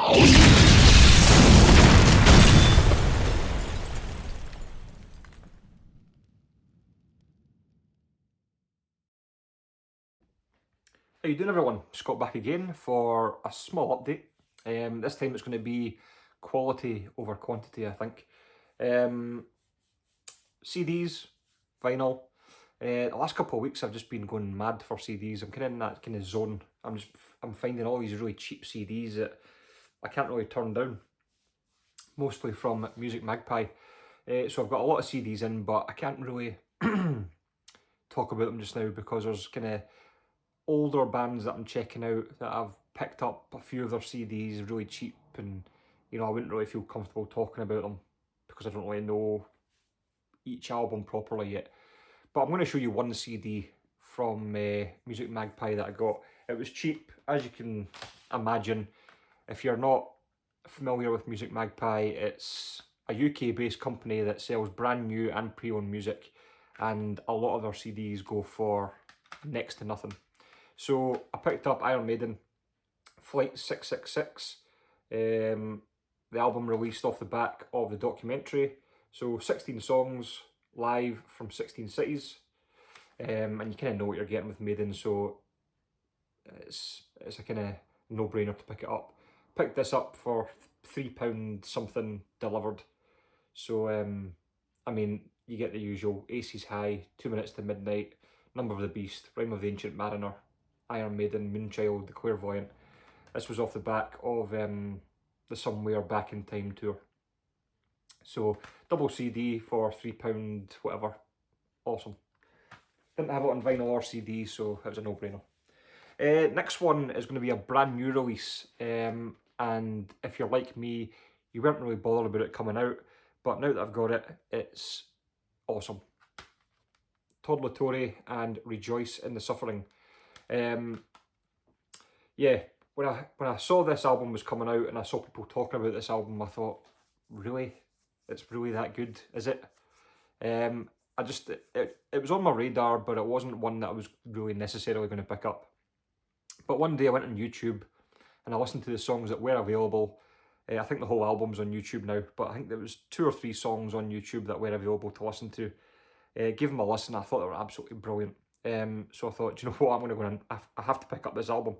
How you doing, everyone? Scott back again for a small update. This time it's going to be quality over quantity, I think. CDs, vinyl. The last couple of weeks I've just been going mad for CDs. I'm kind of in that kind of zone. I'm finding all these really cheap CDs that I can't really turn down. Mostly from Music Magpie. So I've got a lot of CDs in, but I can't really talk about them just now because there's kind of older bands that I'm checking out that I've picked up a few of their CDs really cheap, and you know, I wouldn't really feel comfortable talking about them because I don't really know each album properly yet. But I'm going to show you one CD from Music Magpie that I got. It was cheap, as you can imagine. If you're not familiar with Music Magpie, it's a UK based company that sells brand new and pre-owned music, and a lot of their CDs go for next to nothing. So I picked up Iron Maiden, Flight 666, the album released off the back of the documentary. So 16 songs live from 16 cities, and you kind of know what you're getting with Maiden, so it's a kind of no-brainer to pick it up. Picked this up for £3 something delivered. So I mean, you get the usual Aces High, 2 Minutes to Midnight, Number of the Beast, Rime of the Ancient Mariner, Iron Maiden, Moonchild, The Clairvoyant. This was off the back of the Somewhere Back in Time tour. So double CD for £3 whatever. Awesome. Didn't have it on vinyl or CD, so it was a no-brainer. Next one is going to be a brand new release, and if you're like me, you weren't really bothered about it coming out, but now that I've got it, it's awesome. Todd La Torre and Rejoice in the Suffering. Yeah, when I saw this album was coming out and I saw people talking about this album, I thought, really? It's really that good, is it? It was on my radar, but it wasn't one that I was really necessarily going to pick up. But one day I went on YouTube and I listened to the songs that were available. I think the whole album's on YouTube now, but I think there was 2 or 3 songs on YouTube that were available to listen to. Gave them a listen. I thought they were absolutely brilliant. So I thought, do you know what, I'm going to go in, I have to pick up this album.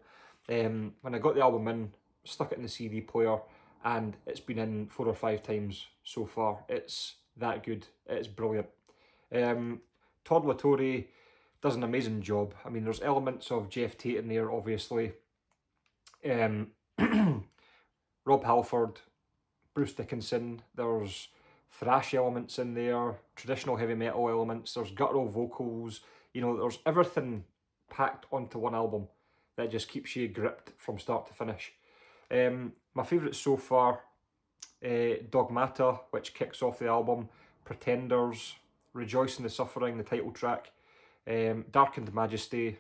When I got the album in, stuck it in the CD player, and it's been in 4 or 5 times so far. It's that good. It's brilliant. Todd La Torre does an amazing job. I mean, there's elements of Jeff Tate in there, obviously. Rob Halford, Bruce Dickinson. There's thrash elements in there, traditional heavy metal elements. There's guttural vocals. You know, there's everything packed onto one album that just keeps you gripped from start to finish. My favourites so far, Dogmata, which kicks off the album, Pretenders, Rejoice in the Suffering, the title track, Darkened Majesty,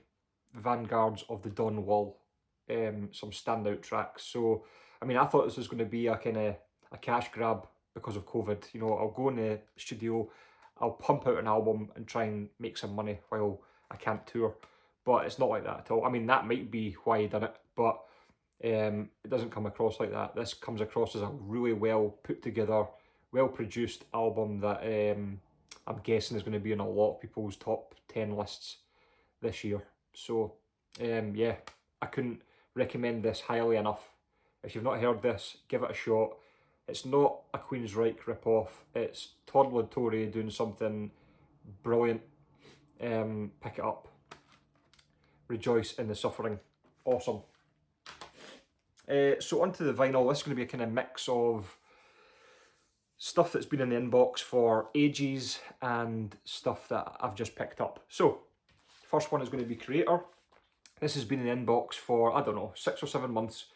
Vanguards of the Dawn Wall, some standout tracks. So, I mean, I thought this was going to be a kind of a cash grab because of COVID. You know, I'll go in the studio, I'll pump out an album and try and make some money while I can't tour. But it's not like that at all. I mean, that might be why he done it, but it doesn't come across like that. This comes across as a really well put together, well produced album that I'm guessing is going to be in a lot of people's top 10 lists this year. So yeah, I couldn't recommend this highly enough. If you've not heard this, give it a shot. It's not a Queensryche ripoff. It's Todd La Torre doing something brilliant. Pick it up. Rejoice in the Suffering. Awesome. So onto the vinyl. This is going to be a kind of mix of stuff that's been in the inbox for ages and stuff that I've just picked up. So, first one is going to be Creator. This has been in the inbox for, I don't know, 6 or 7 months.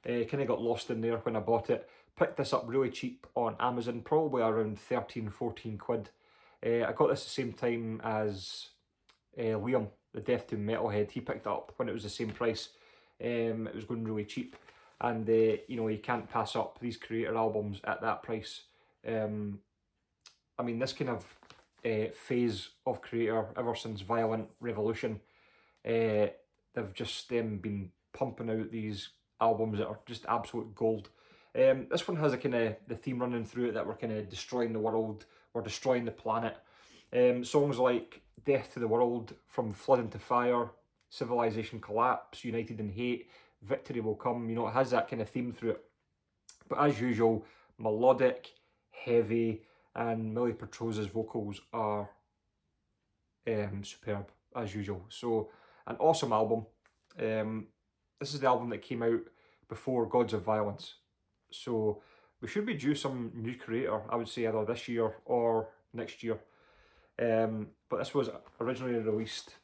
Kind of got lost in there when I bought it. Picked this up really cheap on Amazon, probably around 13, 14 quid. I got this the same time as Liam, the Death to Metalhead. He picked it up when it was the same price. It was going really cheap. And, you know, you can't pass up these Creator albums at that price. I mean, this kind of phase of Creator, ever since Violent Revolution, they've just been pumping out these albums that are just absolute gold. This one has a kind of the theme running through it that we're kind of destroying the world, we're destroying the planet. Songs like Death to the World, From Flood into Fire, Civilization Collapse, United in Hate, Victory Will Come, you know, it has that kind of theme through it. But as usual, melodic, heavy, and Millie Petrosa's vocals are superb, as usual. So, an awesome album. This is the album that came out before Gods of Violence. So, we should be due some new creator, I would say either this year or next year. But this was originally released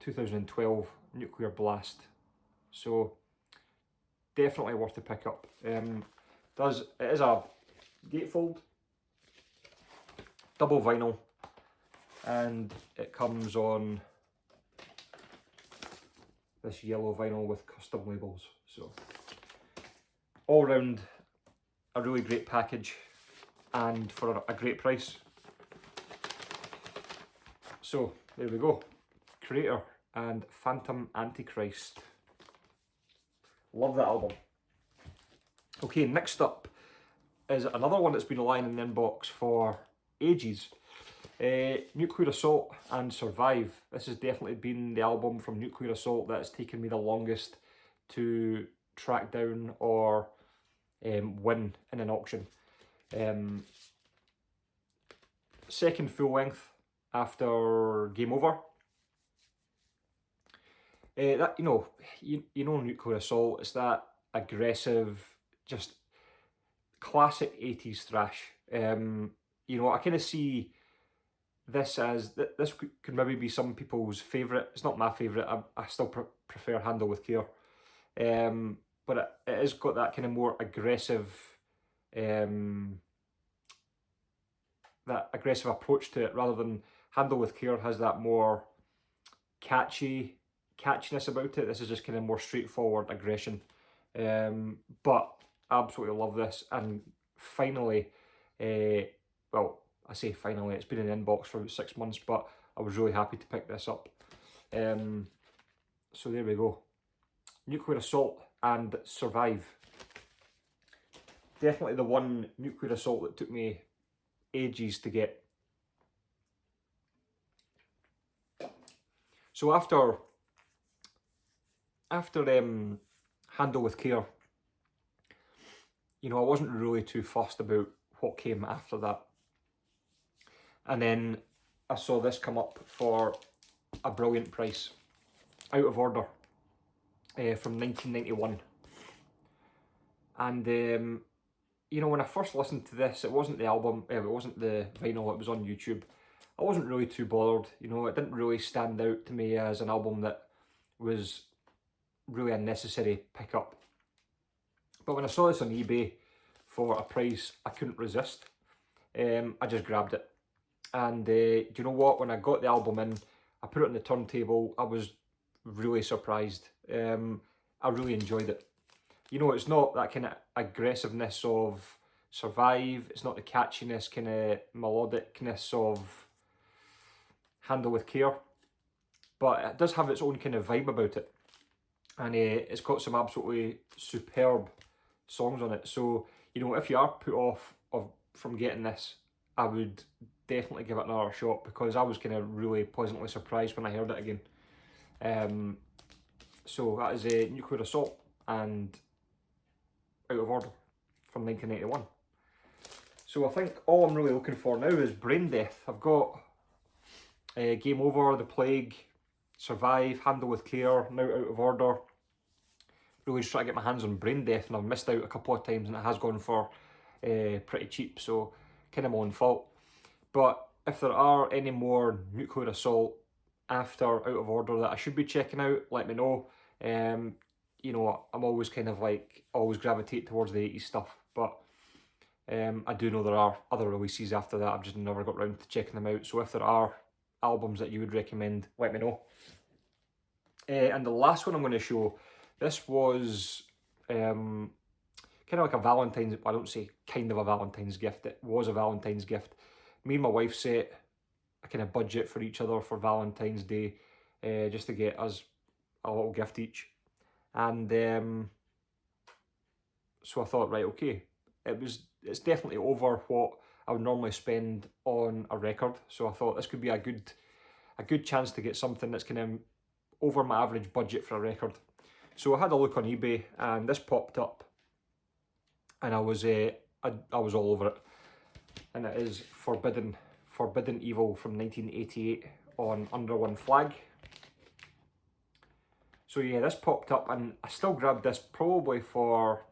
2012, Nuclear Blast. So, definitely worth the pick up. It is a gatefold, double vinyl, and it comes on this yellow vinyl with custom labels. So all round a really great package and for a great price. So there we go, Creator and Phantom Antichrist. Love that album. Okay, next up is another one that's been lying in the inbox for ages. Nuclear Assault and Survive. This has definitely been the album from Nuclear Assault that's taken me the longest to track down or win in an auction. Second full length after Game Over. That you know Nuclear Assault. It's that aggressive, just classic 80s thrash. You know, I kind of see this as this could maybe be some people's favourite. It's not my favourite. I still prefer Handle with Care. But it has got that kind of more aggressive, that aggressive approach to it, rather than Handle with Care has that more catchiness about it. This is just kind of more straightforward aggression. But I absolutely love this, and finally, well, I say finally, it's been in the inbox for about 6 months, but I was really happy to pick this up. So there we go. Nuclear Assault and Survive. Definitely the one Nuclear Assault that took me ages to get. So after Handle with Care, you know, I wasn't really too fussed about what came after that. And then I saw this come up for a brilliant price. Out of Order, from 1991. And, you know, when I first listened to this, it wasn't the album, it wasn't the vinyl, it was on YouTube. I wasn't really too bothered, you know, it didn't really stand out to me as an album that was really a necessary pickup. But when I saw this on eBay for a price I couldn't resist, I just grabbed it. And do you know what? When I got the album in, I put it on the turntable, I was really surprised. I really enjoyed it. You know, it's not that kind of aggressiveness of Survive, it's not the catchiness, kind of melodicness of Handle with Care, but it does have its own kind of vibe about it. And it's got some absolutely superb songs on it. So, you know, if you are put off from getting this, I would definitely give it another shot, because I was kind of really pleasantly surprised when I heard it again. So that is a Nuclear Assault and Out of Order from 1981. So I think all I'm really looking for now is Brain Death. I've got Game Over, The Plague, Survive, Handle with Care, now Out of Order. Really just trying to get my hands on Brain Death, and I've missed out a couple of times and it has gone for pretty cheap, so kind of my own fault. But if there are any more Nuclear Assault after Out of Order that I should be checking out, let me know. You know, I'm always kind of like, always gravitate towards the 80s stuff, but I do know there are other releases after that. I've just never got round to checking them out. So if there are albums that you would recommend, let me know. And the last one I'm going to show, this was kind of like a Valentine's, I don't say kind of a Valentine's gift, it was a Valentine's gift. Me and my wife set a kind of budget for each other for Valentine's Day, just to get us a little gift each. And So I thought, right, okay, it's definitely over what I would normally spend on a record. So I thought this could be a good chance to get something that's kind of over my average budget for a record. So I had a look on eBay and this popped up, and I was all over it. And it is Forbidden Evil from 1988 on Under One Flag. So yeah, this popped up and I still grabbed this probably for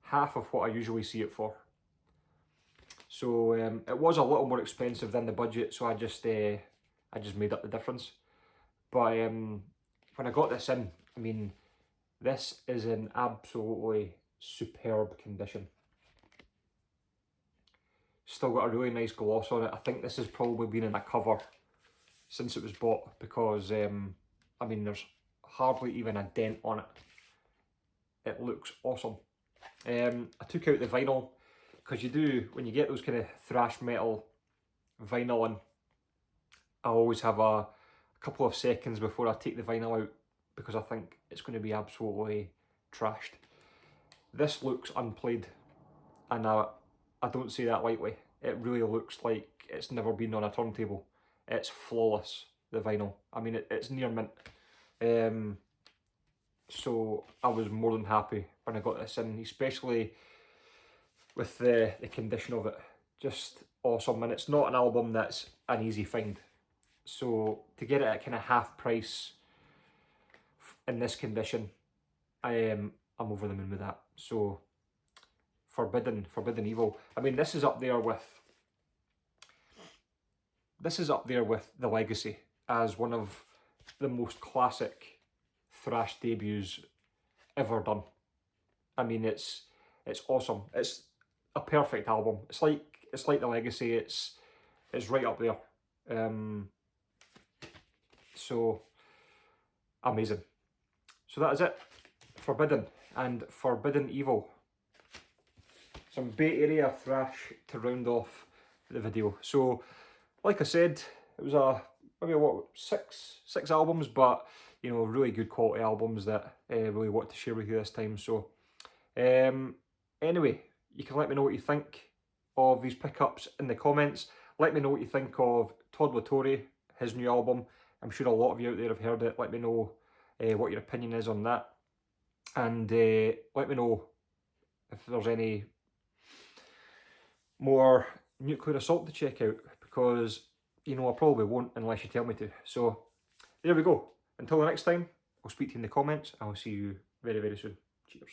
half of what I usually see it for. So it was a little more expensive than the budget, so I just made up the difference. But when I got this in, I mean, this is in absolutely superb condition. Still got a really nice gloss on it. I think this has probably been in a cover since it was bought, because I mean, there's hardly even a dent on it. It looks awesome. I took out the vinyl, because you do, when you get those kind of thrash metal vinyl in, I always have a couple of seconds before I take the vinyl out, because I think it's going to be absolutely trashed. This looks unplayed, and I don't say that lightly. It really looks like it's never been on a turntable. It's flawless, the vinyl. I mean, it's near mint. So I was more than happy when I got this in, especially with the condition of it. Just awesome, and it's not an album that's an easy find. So to get it at kind of half price in this condition, I'm over the moon with that. So Forbidden Evil. I mean, this is up there with The Legacy as one of the most classic thrash debuts ever done. I mean, it's awesome. It's a perfect album. It's like The Legacy. It's right up there. So amazing. So that is it. Forbidden and Forbidden Evil. Some Bay Area thrash to round off the video. So, like I said, it was maybe six albums, but you know, really good quality albums that I really want to share with you this time. So, anyway, you can let me know what you think of these pickups in the comments. Let me know what you think of Todd La Torre, his new album. I'm sure a lot of you out there have heard it. Let me know what your opinion is on that, and let me know if there's any more Nuclear Assault to check out, because you know I probably won't unless you tell me to. So there we go. Until the next time, I'll speak to you in the comments. I'll see you very, very soon. Cheers.